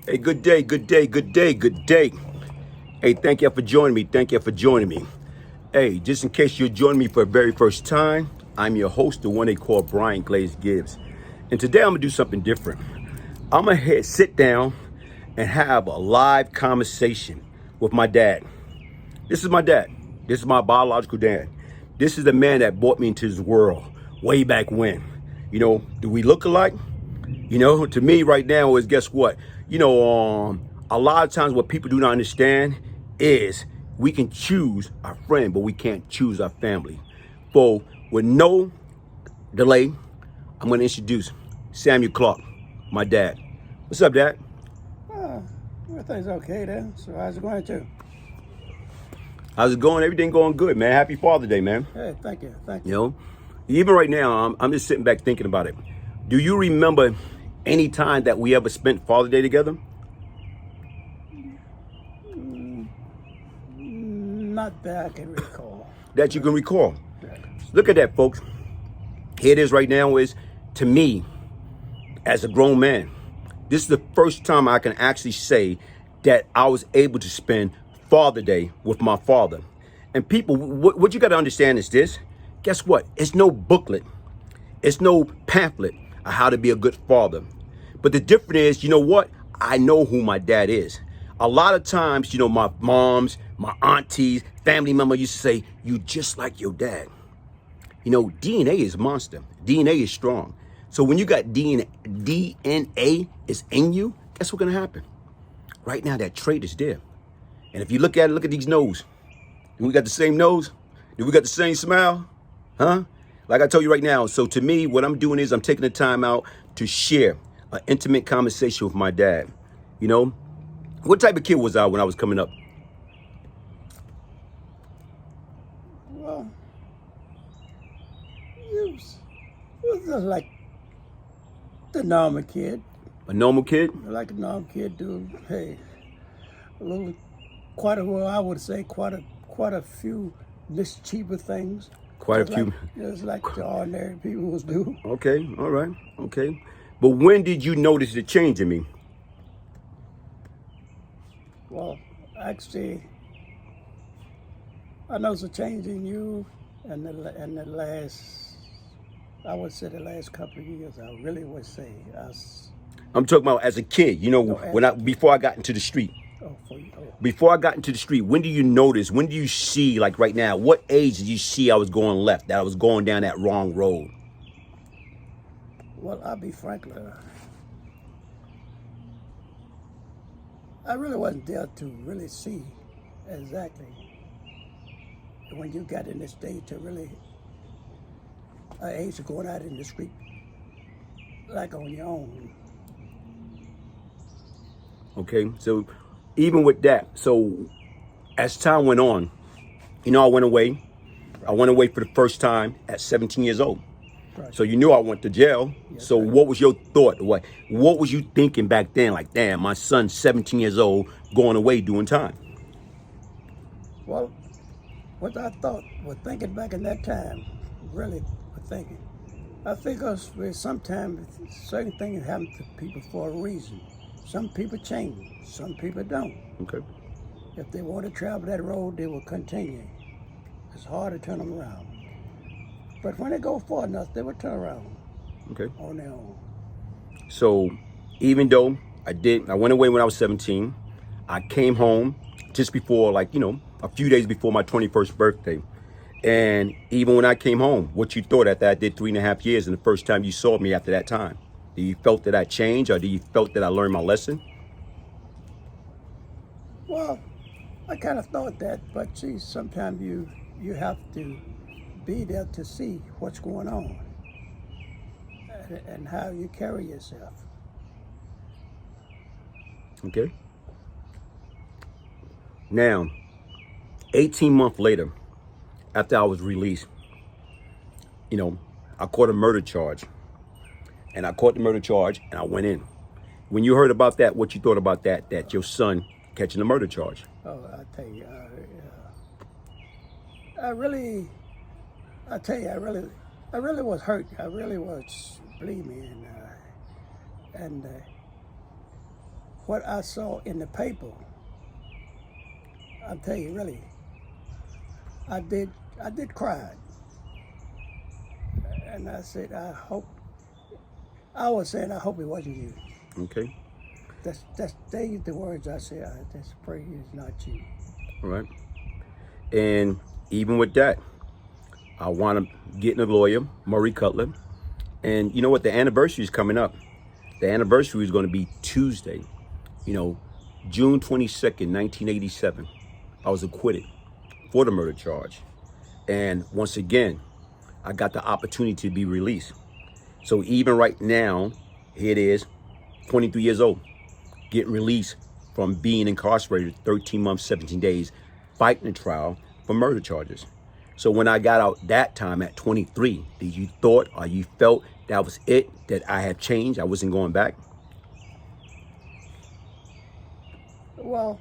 Hey, good day, good day, good day, good day. Hey, thank you for joining me. Thank you for joining me. Hey, just in case you're joining me for the very first time, I'm your host, the one they call Brian Glaze Gibbs. And today I'm gonna do something different. I'm gonna sit down and have a live conversation with my dad. This is my dad. This is my biological dad. This is the man that brought me into this world way back when. You know, do we look alike? You know, to me right now is, guess what? A lot of times what people do not understand is we can choose our friend, but we can't choose our family. So with no delay, I'm going to introduce Samuel Clark, my dad. What's up, Dad? Everything's okay there. So how's it going too? How's it going? Everything going good, man. Happy Father's Day, man. Hey, thank you. You know, even right now, I'm just sitting back thinking about it. Do you remember any time that we ever spent Father's Day together? Not that I can recall. That you can recall. Yeah. Look at that, folks. Here it is right now is, to me, as a grown man, this is the first time I can actually say that I was able to spend Father's Day with my father. And people, what you got to understand is this. Guess what? It's no booklet. It's no pamphlet of how to be a good father. But the difference is, you know what? I know who my dad is. A lot of times, my moms, my aunties, family members used to say, you just like your dad. DNA is monster. DNA is strong. So when you got DNA is in you, guess what's going to happen? Right now, that trait is there. And if you look at these nose. Do we got the same nose? Do we got the same smile? Huh? Like I told you right now. So to me, what I'm doing is I'm taking the time out to share an intimate conversation with my dad. What type of kid was I when I was coming up? Well, you was just like the normal kid. A normal kid? Like a normal kid do. Hey, I would say quite a few mischievous things. Quite a few. Just like the ordinary people would do. Okay, all right, okay. But when did you notice the change in me? Well, actually, I noticed a change in you in the last, I would say the last couple of years. I really would say. I'm talking about as a kid, before I got into the street. Before I got into the street, when do you notice, when do you see, like right now, what age did you see I was going left, that I was going down that wrong road? Well, I'll be frank, I really wasn't there to really see exactly when you got in this stage to really, age of going out in the street, like on your own. Okay, so even with that, so as time went on, I went away. I went away for the first time at 17 years old. Right. So you knew I went to jail. Yes, so right. What was your thought? What was you thinking back then? Like, damn, my son's 17 years old going away doing time. Well, what I thought, thinking back in that time, really thinking, I think sometimes certain things happen to people for a reason. Some people change, some people don't. Okay. If they want to travel that road, they will continue. It's hard to turn them around. But when they go far enough, they will turn around. Okay. On their own. So even though I went away when I was 17, I came home just before, a few days before my 21st birthday. And even when I came home, what you thought after I did 3.5 years and the first time you saw me after that time? Do you felt that I changed, or do you felt that I learned my lesson? Well, I kind of thought that, but see, sometimes you have to be there to see what's going on and how you carry yourself. Okay. Now, 18 months later, after I was released, I caught a murder charge. And I caught the murder charge and I went in. When you heard about that, what you thought about that your son catching a murder charge? Oh, I tell you, I really was hurt. I really was, believe me. And what I saw in the paper, I'll tell you really, I did cry. And I said, I was saying, I hope it wasn't you. Okay. They the words I said. I just pray it's not you. All right. And even with that, I wound up getting a lawyer, Murray Cutler. And you know what? The anniversary is coming up. The anniversary is going to be Tuesday. You know, June 22nd, 1987. I was acquitted for the murder charge. And once again, I got the opportunity to be released. So even right now, here it is, 23 years old, getting released from being incarcerated 13 months, 17 days, fighting a trial for murder charges. So when I got out that time at 23, did you thought or you felt that was it, that I had changed, I wasn't going back? Well,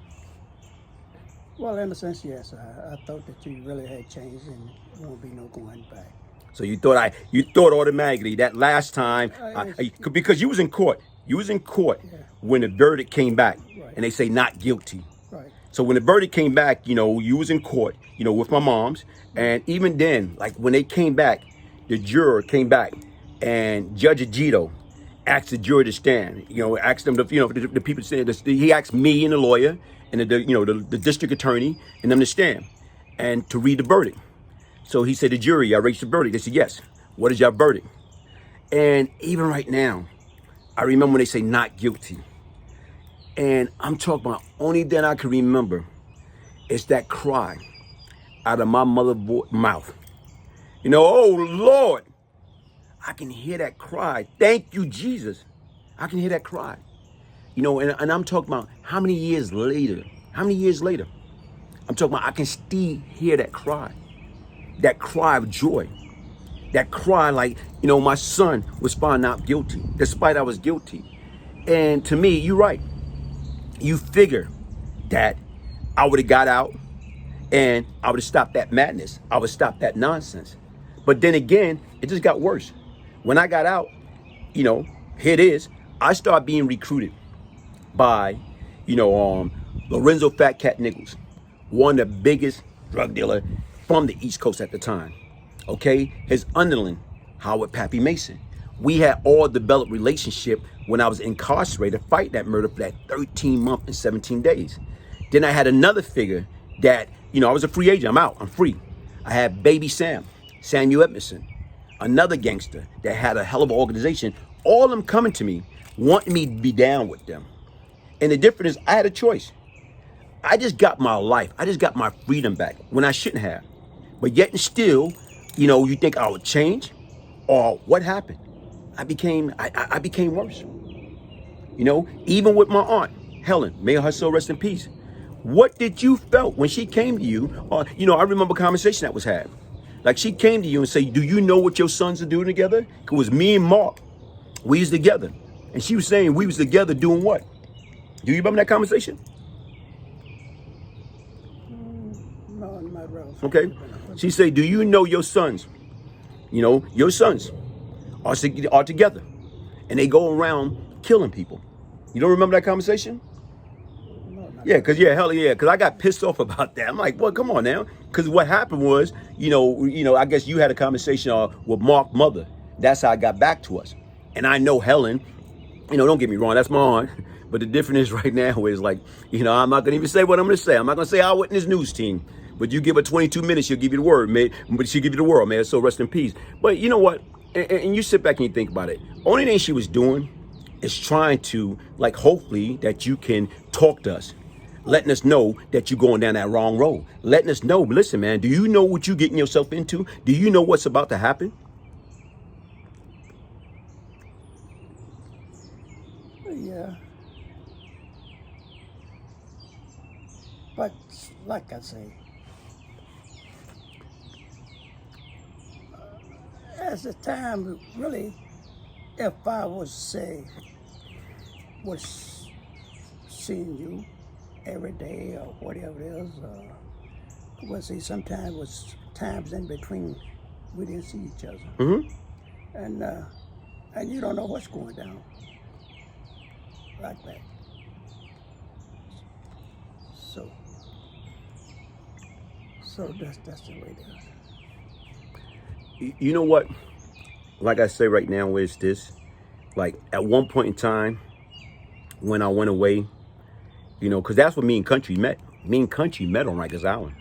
in a sense, yes. I thought that you really had changed and there won't be no going back. So you thought automatically that last time, because you was in court. You was in court when the verdict came back, and they say not guilty. Right. So when the verdict came back, you know, you was in court, you know, with my moms, and even then, like when they came back, the juror came back, and Judge Agito asked the jury to stand. You know, asked them to, you know, the people saying he asked me and the lawyer and the district attorney and them to stand and to read the verdict. So he said, the jury, I raised the verdict. They said, yes. What is your verdict? And even right now, I remember when they say not guilty. And I'm talking about only then I can remember is that cry out of my mother's mouth. You know, oh Lord, I can hear that cry. Thank you, Jesus. I can hear that cry. You know, and I'm talking about how many years later? How many years later? I'm talking about I can still hear that cry. That cry of joy, that cry like, you know, my son was found not guilty, despite I was guilty. And to me, you're right. You figure that I would have got out and I would have stopped that madness. I would stop that nonsense. But then again, it just got worse. When I got out, you know, here it is. I started being recruited by, you know, Lorenzo Fat Cat Nichols, one of the biggest drug dealer from the East Coast at the time. Okay, his underling, Howard Pappy Mason. We had all developed relationship when I was incarcerated, fighting that murder for that 13 months and 17 days. Then I had another figure that, you know, I was a free agent. I'm out. I'm free. I had Baby Sam, Samuel Edmondson, another gangster that had a hell of an organization. All of them coming to me, wanting me to be down with them. And the difference is I had a choice. I just got my life. I just got my freedom back when I shouldn't have. But yet and still, you know, you think I would change? Or what happened? I became worse. You know, even with my aunt, Helen, may her soul rest in peace. What did you felt when she came to you? Or, you know, I remember a conversation that was had. Like she came to you and said, do you know what your sons are doing together? It was me and Mark. We was together. And she was saying we was together doing what? Do you remember that conversation? No, not really. Okay. She said, do you know your sons? You know, your sons are together. And they go around killing people. You don't remember that conversation? No, Yeah, because I got pissed off about that. I'm like, well, come on now. Because what happened was, you know, I guess you had a conversation with Mark's mother. That's how it got back to us. And I know Helen, you know, don't get me wrong, that's my aunt. But the difference is right now is like, you know, I'm not going to even say what I'm going to say. I'm not going to say I witnessed news team. But you give her 22 minutes, she'll give you the word, man. But she'll give you the world, man. So rest in peace. But you know what? And you sit back and you think about it. Only thing she was doing is trying to, like, hopefully that you can talk to us. Letting us know that you're going down that wrong road. Letting us know, listen, man, do you know what you're getting yourself into? Do you know what's about to happen? Yeah. But like I say, as the time really, if I was seeing you every day or whatever it is, we'll see sometimes was times in between we didn't see each other. Mm-hmm. And you don't know what's going down like that. So that's the way it is. You know what? Like I say right now is this. Like at one point in time, when I went away, you know, because that's what me and Country met. Me and Country met on Rikers Island.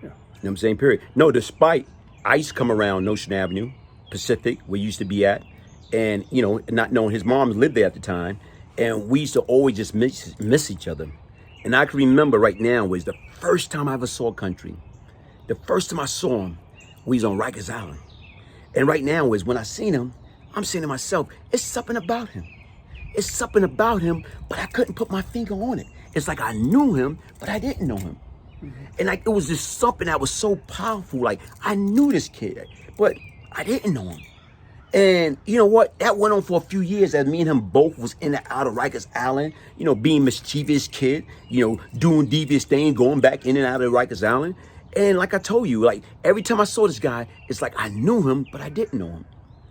Yeah. You know what I'm saying? Period. No, despite I used to come around Notion Avenue, Pacific, where you used to be at, and, you know, not knowing his mom lived there at the time, and we used to always just miss each other. And I can remember right now was the first time I ever saw Country. The first time I saw him, we was on Rikers Island. And right now is when I seen him, I'm saying to myself, it's something about him. It's something about him, but I couldn't put my finger on it. It's like I knew him, but I didn't know him. And like it was just something that was so powerful. Like I knew this kid, but I didn't know him. And you know what? That went on for a few years as me and him both was in and out of Rikers Island, you know, being mischievous kid, you know, doing devious things, going back in and out of Rikers Island. And like I told you, like every time I saw this guy, it's like I knew him, but I didn't know him.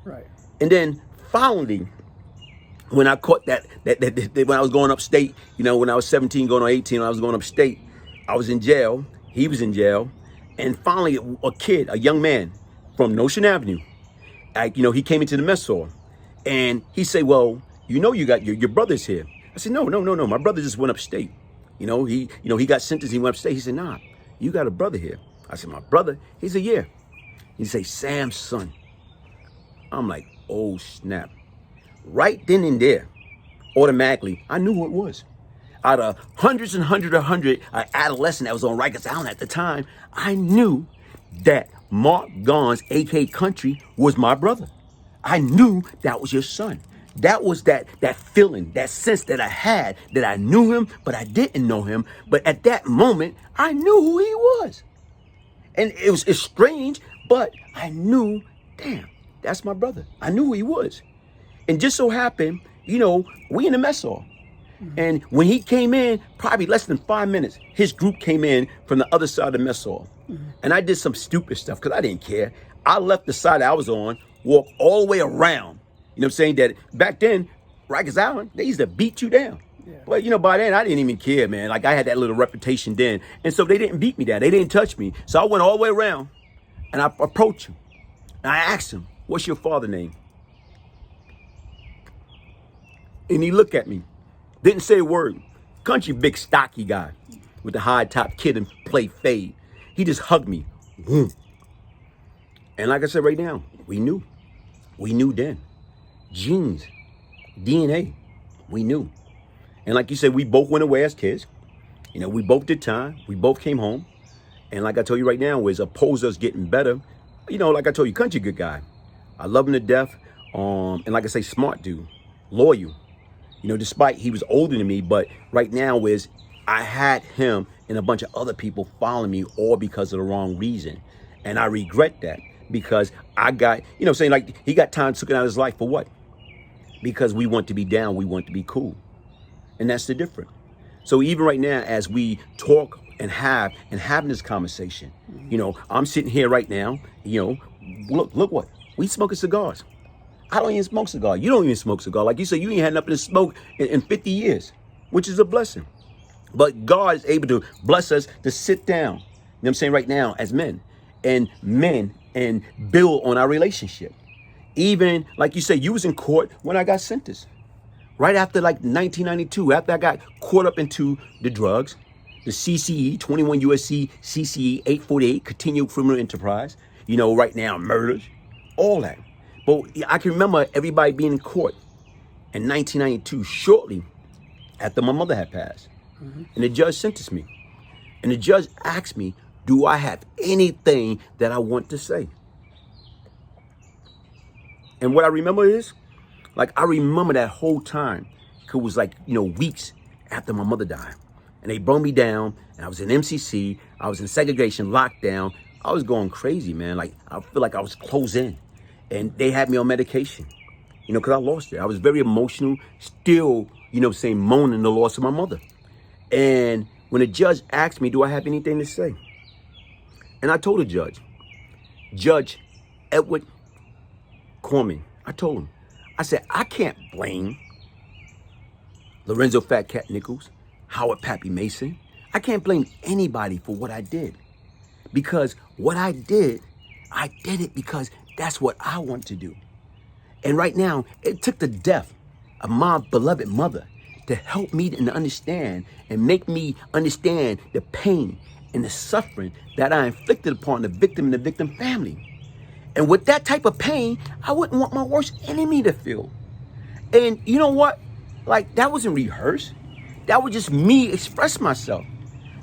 Right. And then finally, when I caught that when I was going upstate, you know, when I was 17 going on 18, when I was going upstate, I was in jail. He was in jail. And finally, a kid, a young man from Notion Avenue, you know, he came into the mess hall and he said, well, you know, you got your brother's here. I said, no. My brother just went upstate. You know, he got sentenced. He went upstate. He said, nah, you got a brother here. I said, my brother? He said, yeah. He said, Sam's son. I'm like, oh, snap. Right then and there, automatically, I knew who it was. Out of hundreds and hundreds of adolescent that was on Rikers Island at the time, I knew that Mark Gons, a.k.a. Country, was my brother. I knew that was your son. That was that feeling, that sense that I had, that I knew him, but I didn't know him. But at that moment, I knew who he was. And it's strange, but I knew, damn, that's my brother. I knew who he was. And just so happened, you know, we in the mess hall. And when he came in, probably less than 5 minutes, his group came in from the other side of the mess hall. And I did some stupid stuff because I didn't care. I left the side I was on, walked all the way around. You know what I'm saying? That back then, Rikers Island, they used to beat you down. Yeah. But, you know, by then, I didn't even care, man. Like, I had that little reputation then. And so they didn't beat me down. They didn't touch me. So I went all the way around, and I approached him. And I asked him, what's your father's name? And he looked at me. Didn't say a word. Country, big, stocky guy with the high top kid and play fade. He just hugged me. And like I said right now, we knew. We knew then. Genes, DNA, we knew. And like you said, we both went away as kids. You know, we both did time. We both came home. And like I told you right now, is opposed to us getting better. You know, like I told you, Country, good guy. I love him to death. And like I say, smart dude, loyal. You know, despite he was older than me, but right now is I had him and a bunch of other people following me all because of the wrong reason. And I regret that because I got, you know, saying like he got time taken out of his life for what? Because we want to be down, we want to be cool. And that's the difference. So even right now, as we talk and having this conversation, you know, I'm sitting here right now, you know, look what, we smoking cigars. I don't even smoke cigar. You don't even smoke cigar. Like you said, you ain't had nothing to smoke in 50 years, which is a blessing. But God is able to bless us to sit down, you know what I'm saying, right now as men and build on our relationship. Even, like you said, you was in court when I got sentenced. Right after like 1992, after I got caught up into the drugs, the CCE, 21 USC CCE 848, continued criminal enterprise, you know, right now, murders, all that. But I can remember everybody being in court in 1992, shortly after my mother had passed. And the judge sentenced me. And the judge asked me, do I have anything that I want to say? And what I remember is, like, I remember that whole time. It was like, you know, weeks after my mother died. And they brought me down, and I was in MCC. I was in segregation, lockdown. I was going crazy, man. Like, I feel like I was closed in. And they had me on medication, you know, because I lost it. I was very emotional, still, you know, saying, moaning the loss of my mother. And when the judge asked me, do I have anything to say? And I told the judge, Judge Edward Corman, I told him, I said, I can't blame Lorenzo Fat Cat Nichols, Howard Pappy Mason. I can't blame anybody for what I did. Because what I did it because that's what I want to do. And right now, it took the death of my beloved mother to help me to understand and make me understand the pain and the suffering that I inflicted upon the victim and the victim family. And with that type of pain, I wouldn't want my worst enemy to feel. And you know what? Like, that wasn't rehearsed. That was just me express myself.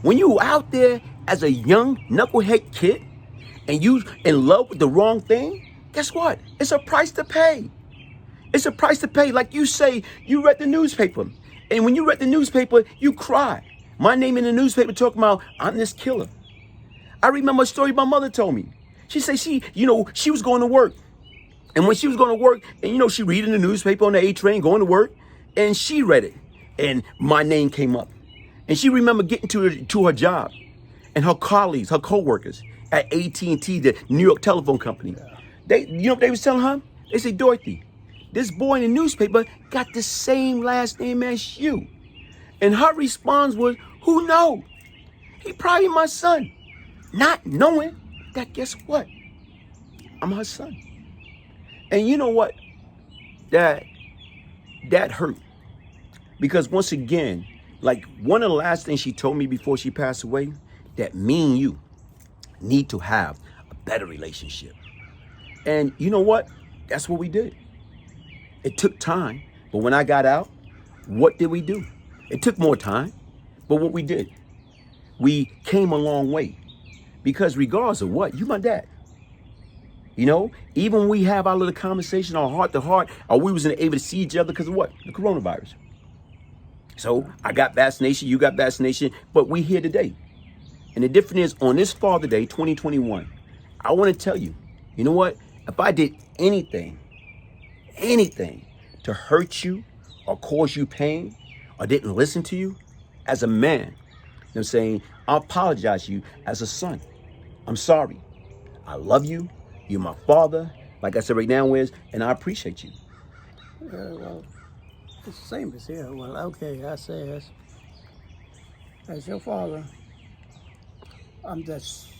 When you out there as a young knucklehead kid and you in love with the wrong thing, guess what? It's a price to pay. It's a price to pay. Like you say, you read the newspaper. And when you read the newspaper, you cry. My name in the newspaper talking about, I'm this killer. I remember a story my mother told me. She said she was going to work. And when she was going to work, and she reading the newspaper on the A train, going to work, and she read it. And my name came up. And she remembered getting to her job. And her colleagues, her co-workers at AT&T, the New York telephone company. They, what they was telling her? They say, Dorothy, this boy in the newspaper got the same last name as you. And her response was, who knows? He probably my son. Not knowing that, guess what? I'm her son. And you know what? That hurt. Because once again, like one of the last things she told me before she passed away, that me and you need to have a better relationship. And you know what? That's what we did. It took time, but when I got out, what did we do? It took more time, but what we did, we came a long way. Because regardless of what, you my dad. Even when we have our little conversation, our heart to heart, or we wasn't able to see each other because of what? The coronavirus. So I got vaccination, you got vaccination, but we here today. And the difference is on this Father Day, 2021, I want to tell you, you know what? If I did anything to hurt you or cause you pain or didn't listen to you as a man, you know what I'm saying? I apologize to you as a son. I'm sorry. I love you. You're my father. Like I said right now and I appreciate you. Well, it's the same as here. Well, okay, I say as your father, I'm just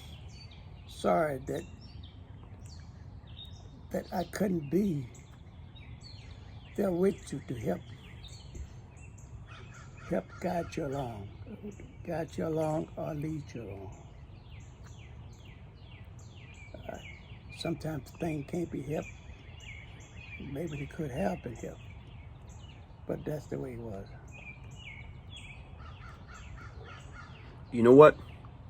sorry that I couldn't be there with you to help guide you along or lead you along. Sometimes things can't be helped. Maybe they could have been helped, but that's the way it was. You know what?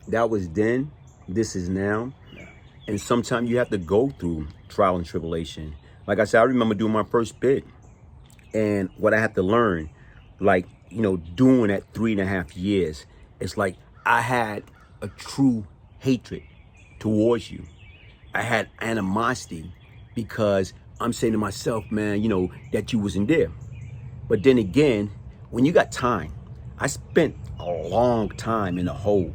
That was then, this is now. Yeah. And sometimes you have to go through trial and tribulation. Like I said, I remember doing my first bid. And what I had to learn, doing that 3.5 years, it's like I had a true hatred towards you. I had animosity because I'm saying to myself, man, that you wasn't there. But then again, when you got time, I spent a long time in a hole.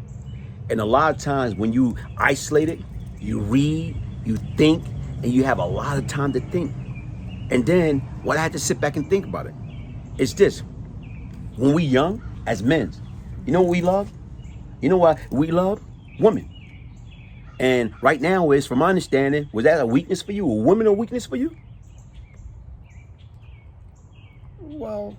And a lot of times when you isolated, you read, you think, and you have a lot of time to think. And then what I had to sit back and think about it, it's this. When we young, as men, you know what we love? You know what we love? Women. And right now is, from my understanding, was that a weakness for you? A woman a weakness for you? Well,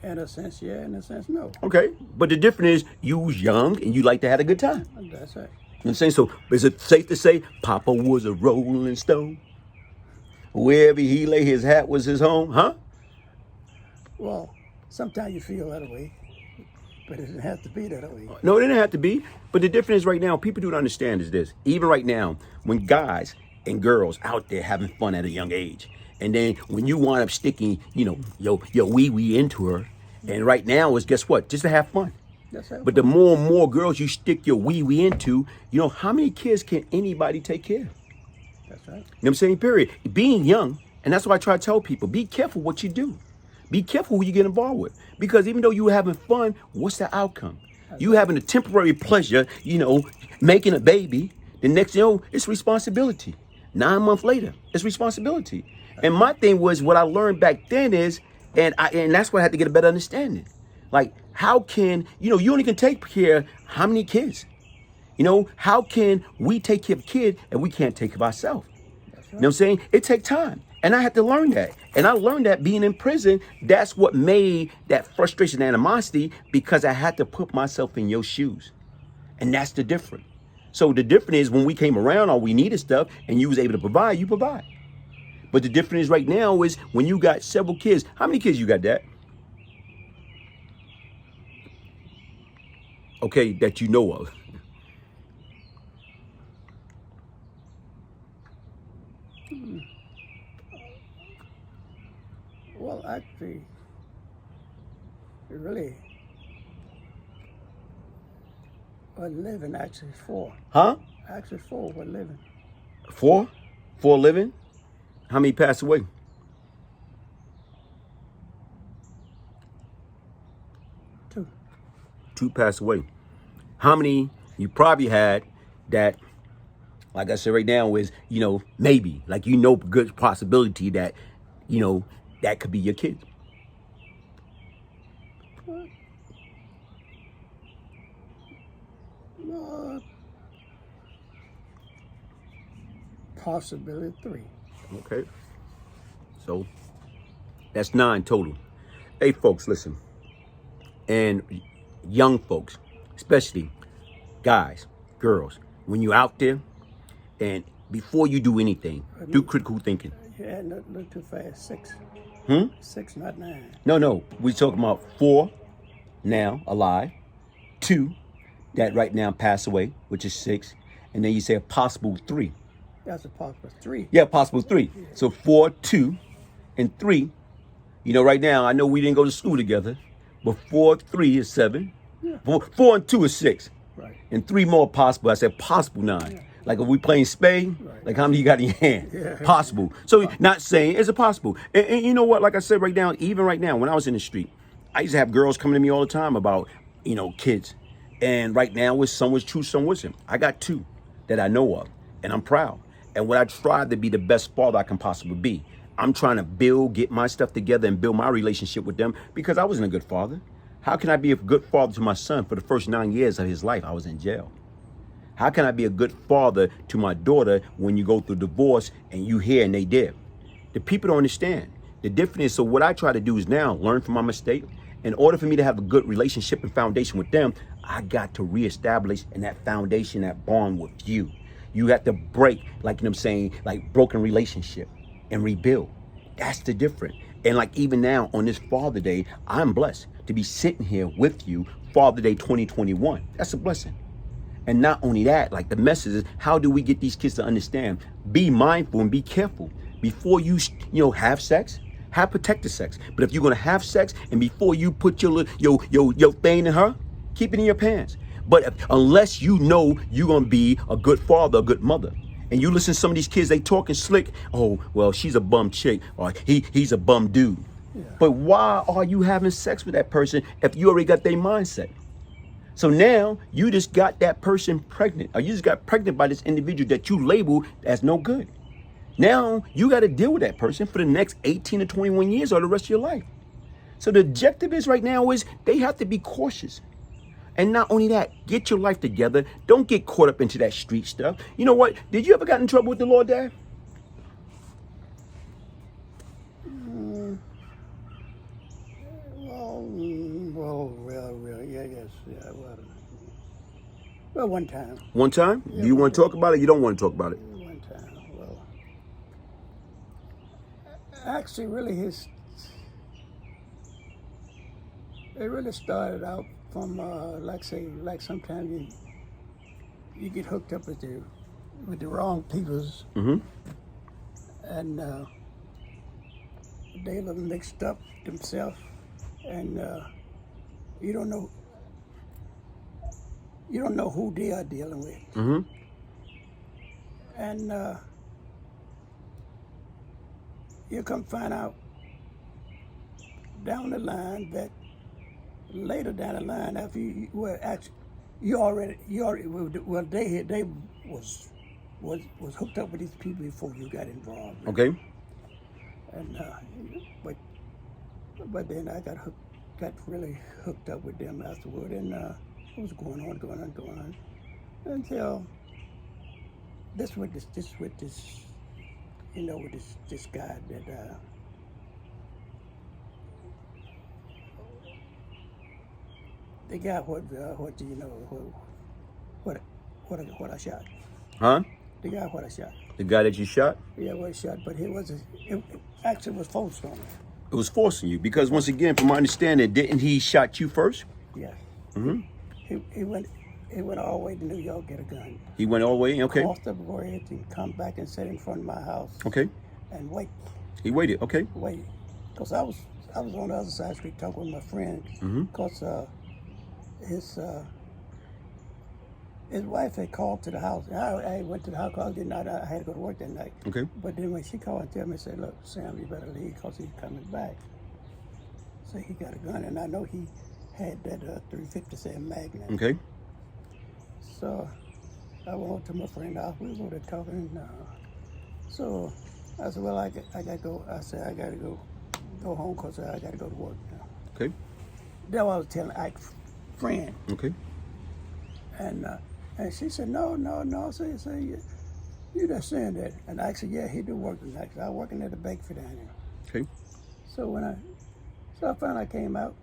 in a sense, yeah. In a sense, no. Okay. But the difference is you was young and you like to have a good time. That's right. You know what I'm saying? So is it safe to say Papa was a rolling stone? Wherever he lay, his hat was his home, huh? Well, sometimes you feel that way, but it doesn't have to be that way. No, it didn't have to be. But the difference right now, people don't understand is this. Even right now, when guys and girls out there having fun at a young age, and then when you wind up sticking, your wee into her, and right now is, guess what? Just to have fun. But the more and more girls you stick your wee into, how many kids can anybody take care of? That's right. You know what I'm saying? Period. Being young, and that's why I try to tell people, be careful what you do. Be careful who you get involved with. Because even though you were having fun, what's the outcome? You having a temporary pleasure, making a baby. The next, it's responsibility. 9 months later, it's responsibility. And my thing was, what I learned back then is, and that's why I had to get a better understanding. Like, How can, you only can take care of how many kids? How can we take care of a kid and we can't take care of ourselves? That's You know what I'm saying? It takes time. And I had to learn that. And I learned that being in prison, that's what made that frustration and animosity, because I had to put myself in your shoes. And that's the difference. So the difference is when we came around, all we needed stuff and you was able to provide, you provide. But the difference is right now is when you got several kids. How many kids you got, Dad? Okay, that you know of. Well, actually, it really, we're living actually four. Huh? Actually four, we're living. Four? Four living? How many passed away? Two. Two passed away. How many you probably had that, like I said right now, is, maybe, like, good possibility that, that could be your kid? Possibility three. Okay. So that's 9 total. Hey, folks, listen. And young folks, especially guys, girls, when you're out there and before you do anything, do critical thinking. Yeah, look too fast. 6. 6, not 9. No. We're talking about 4 now alive, 2 that right now pass away, which is 6. And then you say a possible 3. That's a possible 3. Yeah, possible 3. Yeah. So 4, 2, and 3. Right now, I know we didn't go to school together, but 4, 3 is 7. Yeah. 4 and 2 is 6. Right. And 3 more possible. I said possible 9. Yeah. Like if we playing spade, right. Like how many you got in your hand? Yeah. Possible. So not saying it's a possible. And you know what? Like I said right now, even right now, when I was in the street, I used to have girls coming to me all the time about, kids. And right now, some was true, some wasn't. I got 2 that I know of, and I'm proud. And what I tried to be the best father I can possibly be. I'm trying to get my stuff together and build my relationship with them because I wasn't a good father. How can I be a good father to my son for the first 9 years of his life? I was in jail. How can I be a good father to my daughter when you go through divorce and you hear and they did? The people don't understand. The difference is, so what I try to do is now learn from my mistake. In order for me to have a good relationship and foundation with them, I got to reestablish in that foundation, that bond with you. You have to break, like broken relationship and rebuild. That's the difference. And like even now on this Father Day, I'm blessed to be sitting here with you, Father Day 2021. That's a blessing. And not only that, like the message is, how do we get these kids to understand? Be mindful and be careful. Before you, have sex, have protected sex. But if you're gonna have sex and before you put your thing in her, keep it in your pants. But unless you know you're gonna be a good father, a good mother, and you listen to some of these kids, they talking slick. Oh, well, she's a bum chick, or he's a bum dude. Yeah. But why are you having sex with that person if you already got their mindset? So now you just got that person pregnant, or you just got pregnant by this individual that you label as no good. Now you got to deal with that person for the next 18 to 21 years or the rest of your life. So the objective is right now is they have to be cautious. And not only that, get your life together. Don't get caught up into that street stuff. You know what? Did you ever get in trouble with the Lord, Dad? Well, one time. One time? Yeah, do you want to talk about it? You don't want to talk about it? One time. Well, actually, really, it really started out from, like sometimes you get hooked up with the wrong peoples, and they look mixed up themselves, and you don't know who they are dealing with. And you come find out down the line that later down the line, after they was hooked up with these people before you got involved. Okay. And but then I got got really hooked up with them afterward, and it was going on, until this guy that the guy what I shot. Huh? The guy what I shot. The guy that you shot? Yeah, what I shot, but it actually was forced on me. It was forcing you because once again, from my understanding, didn't he shot you first? Yes. Mm-hmm. He went all the way to New York, get a gun. He went all the way, okay. Crossed the bridge and come back and sit in front of my house. Okay. And wait. He waited, okay. Wait. Because I was on the other side of the street talking with my friend. Because his wife had called to the house. I went to the house because I had to go to work that night. Okay. But then when she called and told me, said, look, Sam, you better leave because he's coming back. So he got a gun, and I know he had that 357 Magnum. Okay. So I went to my friend's house. We were there talking. So I said, well, I got to go. I said, I got to go home because I got to go to work now. Okay. That's what I was telling Ike's friend. Okay. And she said, no. Say, you just saying that. And I said, yeah, he do work tonight. I was working at the bakery down there. Okay. So I finally came out,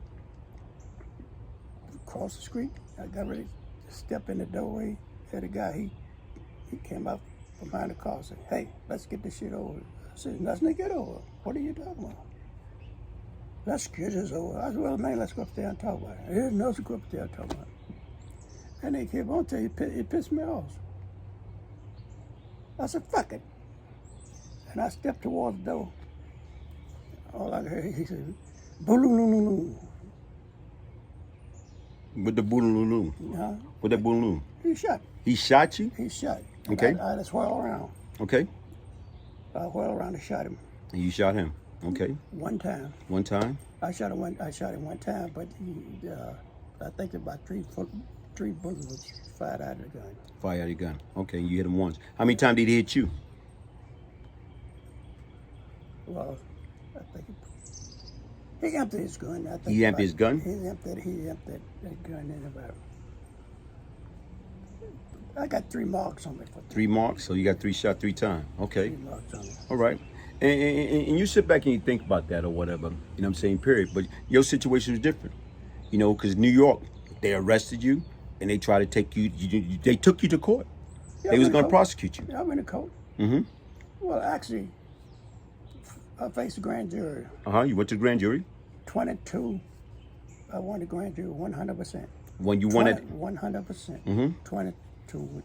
across the street. I got ready to step in the doorway. Had a guy, he came out from behind the car and said, hey, let's get this shit over. I said, nothing to get over. What are you talking about? Let's get this over. I said, well, man, let's go up there and talk about it. There's nothing to go up there and talk about it. And they kept on telling you, it pissed me off. I said, fuck it. And I stepped towards the door. All I heard, he said, boo-loo-loo-loo-loo. With the boodaloo. Huh? With that boodaloo. He shot. He shot you? He shot. Okay. I just whirled around. Okay. I whirled around and shot him. And you shot him? Okay. One time. One time? I shot him one time, but I think about three bullets was fired out of the gun. Fired out of your gun. Okay, you hit him once. How many times did he hit you? Well, I think he emptied his gun. I think He emptied his gun? He emptied that gun in about. I got 3 marks on me. 3 marks? So you got 3 shot 3 times. Okay. 3 marks on me. All right. And you sit back and you think about that or whatever, you know what I'm saying, period. But your situation is different, you know, because New York, they arrested you and they tried to take you, they took you to court. Yeah, they was going to prosecute you. Yeah, I'm in the court. Mm-hmm. Well, actually, I faced the grand jury. You went to the grand jury? 22. I won the grand jury 100%. When you won it? 100%. Mm-hmm. 22 went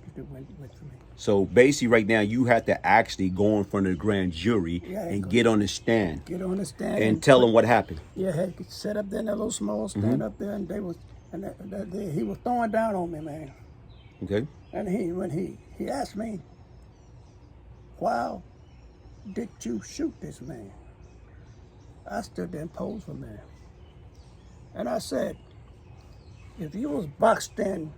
for me. So basically right now you have to actually go in front of the grand jury and get on the stand. Get on the stand. And tell them what happened. Yeah, I had set up there in that little small stand up there, and he was throwing down on me, man. Okay. And when he asked me, why did you shoot this man? I stood there and posed for a minute. And I said, if you was boxed in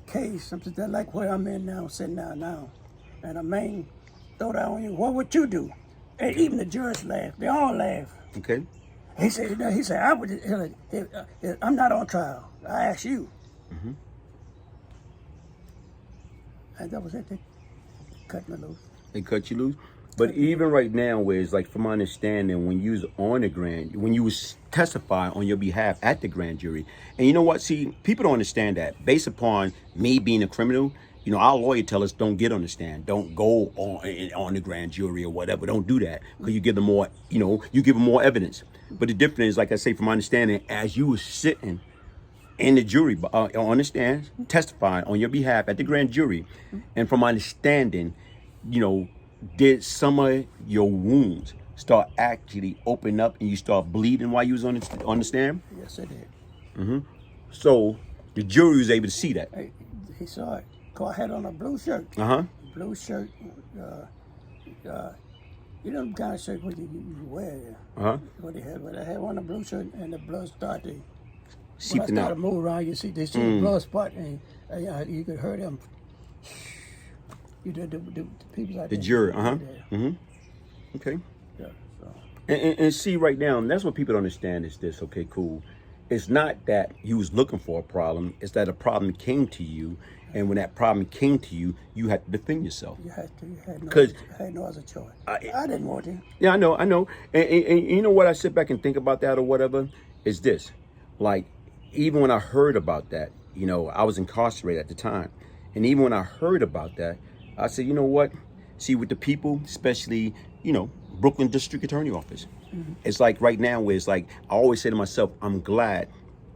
case, something like where I'm in now, sitting down now, and a man throw down on you, what would you do? And even the jurors laughed. They all laughed. Okay. He said, I would. I'm not on trial. I asked you. Mm-hmm. And that was it. They cut me loose. They cut you loose. But even right now, where it's like, from my understanding, when you was when you was testifying on your behalf at the grand jury, and you know what? See, people don't understand that. Based upon me being a criminal, you know, our lawyer tell us don't get on the stand, don't go on the grand jury or whatever. Don't do that because you give them more, you know, you give them more evidence. But the difference is, like I say, from my understanding, as you was sitting in the jury on the stand, testifying on your behalf at the grand jury, and from my understanding, you know, did some of your wounds start actually opening up and you start bleeding while you was on the stand? Yes, I did. Mm-hmm. So the jury was able to see that. He saw it. I had on a blue shirt. Blue shirt. You know the kind of shirt what you wear. What they had, but I had on a blue shirt, and the blood started. When I started to move around, you see the blood spot, and you could hear them. You did the people out there. The jury, Okay. Yeah. So. And see right now, and that's what people don't understand is this. Okay, cool. it's not that you was looking for a problem. It's that a problem came to you. And when that problem came to you, you had to defend yourself. You had to. You had Because no other choice. I didn't want to. yeah, I know. And you know what I sit back and think about that or whatever is this. Like, even when I heard about that, you know, I was incarcerated at the time. And even when I heard about that, I said, you know what? See, with the people, especially, you know, Brooklyn District Attorney Office, it's like right now where it's like, I always say to myself, I'm glad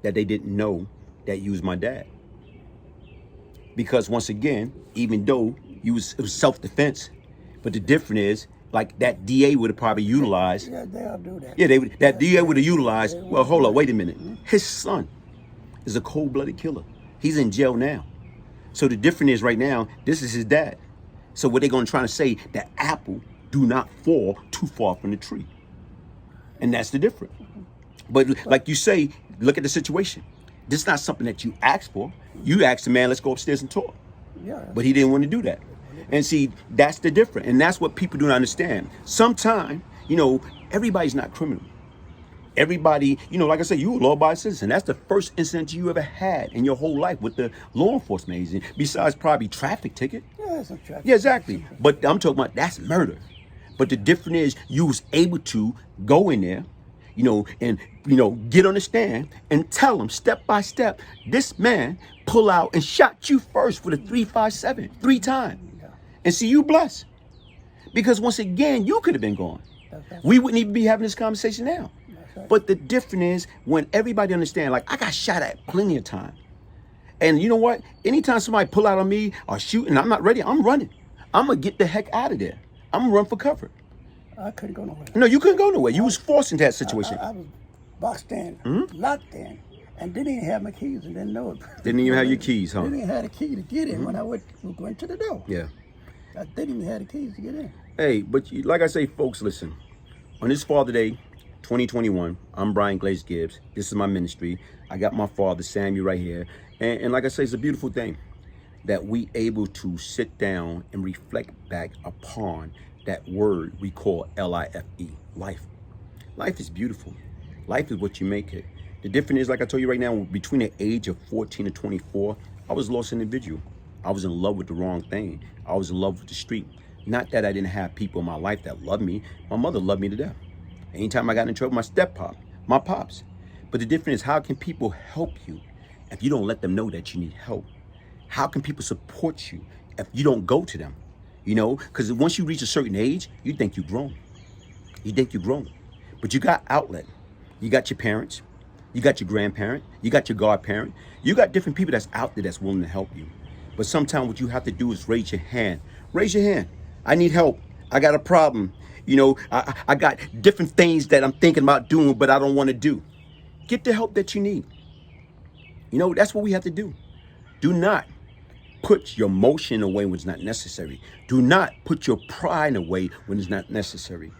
that they didn't know that you was my dad. Because once again, even though it was self-defense, but the difference is, like, that DA would have probably utilized. Yeah, they'll do that. Yeah, that DA would have utilized. Well, hold on, wait a minute. His son is a cold-blooded killer. He's in jail now. So the difference is right now, this is his dad. So what they're going to try to say, that apple do not fall too far from the tree. And that's the difference. But like you say, look at the situation. This is not something that you asked for. You asked the man, let's go upstairs and talk. Yeah. But he didn't want to do that. And see, that's the difference. And that's what people don't understand. Sometimes, you know, everybody's not criminal. Everybody, you know, like I said, you a law-abiding citizen. That's the first incident you ever had in your whole life with the law enforcement agency, besides probably traffic ticket. Yeah, it's a traffic. Yeah, exactly. But I'm talking about that's murder. But the difference is you was able to go in there, you know, and, you know, get on the stand and tell them step by step, this man pull out and shot you first with a 357 3 times. Yeah. And see, you blessed. Because once again, you could have been gone. We wouldn't even be having this conversation now. Right. But the difference is when everybody understand, like, I got shot at plenty of time. And you know what? Anytime somebody pull out on me or shoot and I'm not ready, I'm running. I'm going to get the heck out of there. I'm going to run for cover. I couldn't go nowhere. No, you couldn't go nowhere. You was forced into that situation. I was boxed in, locked in, and didn't even have my keys and didn't know it. Didn't even have your keys, huh? Didn't even have the key to get in when I went to the door. Yeah. I didn't even have the keys to get in. Hey, but like I say, folks, listen. On this Father Day, 2021, I'm Brian Glaze Gibbs. This is my ministry. I got my father, Samuel, right here. And like I say, it's a beautiful thing that we able to sit down and reflect back upon that word we call L-I-F-E, life. Life is beautiful. Life is what you make it. The difference is, like I told you right now, between the age of 14 and 24, I was a lost individual. I was in love with the wrong thing. I was in love with the street. Not that I didn't have people in my life that loved me. My mother loved me to death. Anytime I got in trouble, my step-pop, my pops. But the difference is, how can people help you if you don't let them know that you need help? How can people support you if you don't go to them? You know, because once you reach a certain age, you think you're grown. You think you're grown. But you got outlet. You got your parents. You got your grandparent. You got your godparent. You got different people that's out there that's willing to help you. But sometimes what you have to do is raise your hand. Raise your hand. I need help. I got a problem. You know, I got different things that I'm thinking about doing, but I don't want to do. Get the help that you need. You know, that's what we have to do. Do not put your emotion away when it's not necessary. Do not put your pride away when it's not necessary.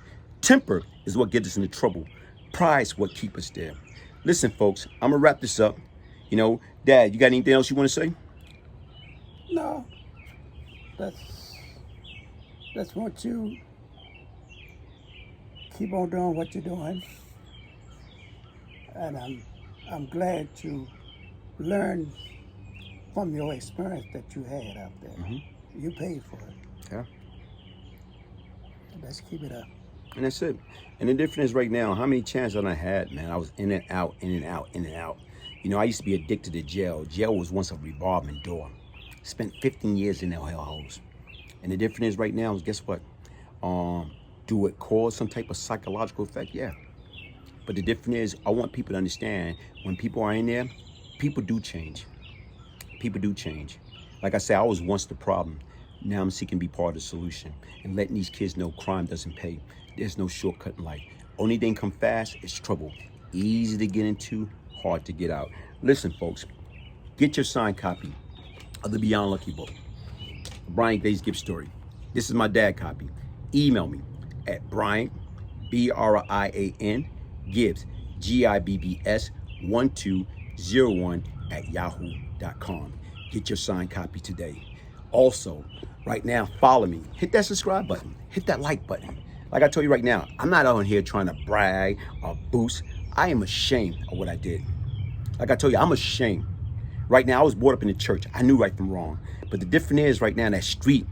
Temper is what gets us into trouble. Pride is what keeps us there. Listen, folks, I'm going to wrap this up. You know, Dad, you got anything else you want to say? No. That's what you keep on doing what you're doing. And I'm glad to learn from your experience that you had out there. You paid for it. Yeah. So let's keep it up. And that's it. And the difference is right now, how many chances I had, man? I was in and out, in and out, in and out. You know, I used to be addicted to jail. Jail was once a revolving door. Spent 15 years in that hellholes. And the difference is right now is, guess what? Do it cause some type of psychological effect? Yeah. But the difference is, I want people to understand, when people are in there, people do change. People do change. Like I said, I was once the problem. Now I'm seeking to be part of the solution and letting these kids know crime doesn't pay. There's no shortcut in life. Only thing come fast is trouble. Easy to get into, hard to get out. Listen, folks, get your signed copy of the Beyond Lucky book, Brian Glaze Gibbs story. This is my dad copy. Email me at Brian, B-R-I-A-N, Gibbs, G-I-B-B-S, 1201 at yahoo.com. Get your signed copy today. Also, right now, follow me. Hit that subscribe button. Hit that like button. Like I told you right now, I'm not out here trying to brag or boost. I am ashamed of what I did. Like I told you, I'm ashamed. Right now, I was brought up in the church. I knew right from wrong. But the difference is right now, that street,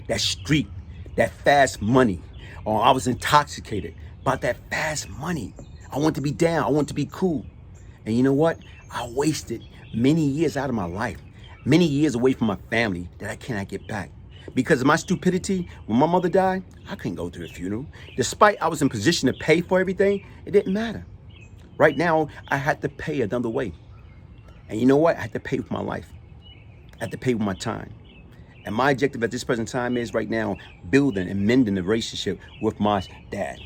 that fast money. Oh, I was intoxicated about that fast money. I want to be down. I want to be cool. And you know what? I wasted many years out of my life, many years away from my family that I cannot get back. Because of my stupidity, when my mother died, I couldn't go to the funeral. Despite I was in position to pay for everything, it didn't matter. Right now, I had to pay another way. And you know what? I had to pay with my life. I had to pay with my time. And my objective at this present time is right now building and mending the relationship with my dad,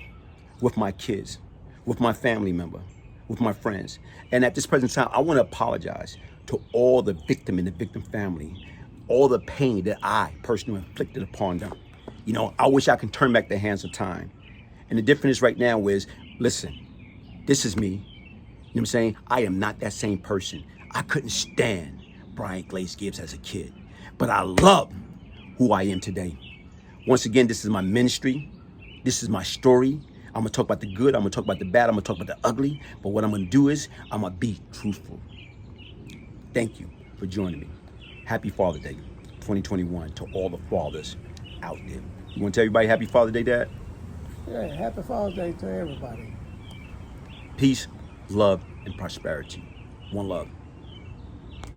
with my kids, with my family member, with my friends. And at this present time, I want to apologize to all the victim and the victim family, all the pain that I personally inflicted upon them. You know, I wish I could turn back the hands of time. And the difference right now is, listen, this is me. You know what I'm saying? I am not that same person. I couldn't stand Brian Glaze Gibbs as a kid, but I love who I am today. Once again, this is my ministry. This is my story. I'm gonna talk about the good. I'm gonna talk about the bad. I'm gonna talk about the ugly. But what I'm gonna do is I'm gonna be truthful. Thank you for joining me. Happy Father Day 2021 to all the fathers out there. You wanna tell everybody Happy Father Day, Dad? Yeah, happy Father's Day to everybody. Peace, love, and prosperity. One love.